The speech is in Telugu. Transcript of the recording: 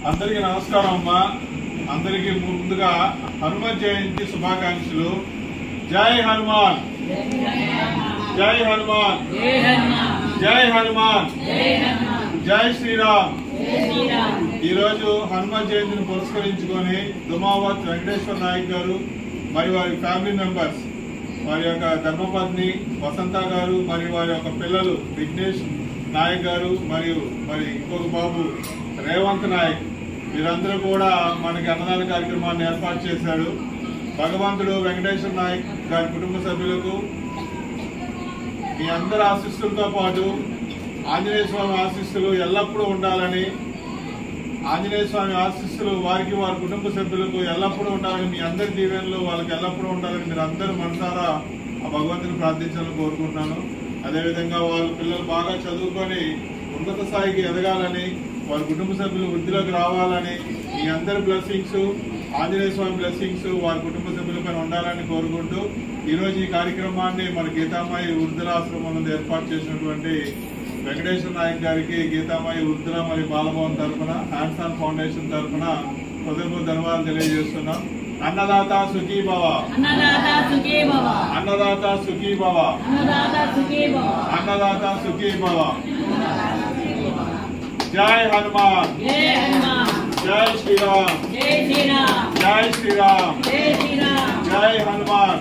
అందరికీ నమస్కారం అమ్మా. అందరికీ ముందుగా హనుమత్ జయంతి శుభాకాంక్షలు. జై హనుమాన్, జై హనుమాన్, జై హనుమాన్, జై శ్రీరామ్. ఈ రోజు హనుమత్ జయంతిని పురస్కరించుకొని దుమావత్ వెంకటేశ్వర నాయక్ గారు మరి వారి ఫ్యామిలీ మెంబర్స్, వారి యొక్క ధర్మపత్ని వసంత గారు, మరియు వారి యొక్క పిల్లలు విఘ్నేష్ నాయక్ గారు మరియు ఇంకొక బాబు రేవంత్ నాయక్, వీరందరూ కూడా మనకి అన్నదాన కార్యక్రమాన్ని ఏర్పాటు చేశారు. భగవంతుడు వెంకటేశ్వర నాయక్ గారి కుటుంబ సభ్యులకు మీ అందరి ఆశీస్సులతో పాటు ఆంజనేయ స్వామి ఆశీస్సులు ఎల్లప్పుడూ ఉండాలని, ఆంజనేయ స్వామి ఆశీస్సులు వారికి వారి కుటుంబ సభ్యులకు ఎల్లప్పుడూ ఉండాలని, మీ అందరి దీవెనలు వాళ్ళకి ఎల్లప్పుడూ ఉండాలని మీరు అందరూ మనసారా ఆ భగవంతుని ప్రార్థించాలని కోరుకుంటున్నాను. అదేవిధంగా వాళ్ళ పిల్లలు బాగా చదువుకొని ఉన్నత స్థాయికి ఎదగాలని, వారి కుటుంబ సభ్యులు వృద్ధిలోకి రావాలని, మీ అందరి బ్లెస్సింగ్స్, ఆంజనేయ స్వామి బ్లెస్సింగ్స్ వారి కుటుంబ సభ్యులపై ఉండాలని కోరుకుంటూ ఈరోజు ఈ కార్యక్రమాన్ని మన గీతామాయి వృద్ధులాశ్రమం ఏర్పాటు చేసినటువంటి వెంకటేశ్వర నాయక్ గారికి గీతామాయి వృద్ధుల మరియు బాలభవన్ తరఫున, హ్యాండ్స్ ఆన్ ఫౌండేషన్ తరఫున హృదయపూర్వక ధన్యవాదాలు తెలియజేస్తున్నాం. అన్నదాత సుఖీ భవ, అన్నదాత సుఖీ భవ, అన్నదాత సుఖీ భవ, అన్నదాత సుఖీ భవ. జై హనుమాన్, జై శ్రీరామ్, జై శ్రీరామ్, జై హనుమాన్.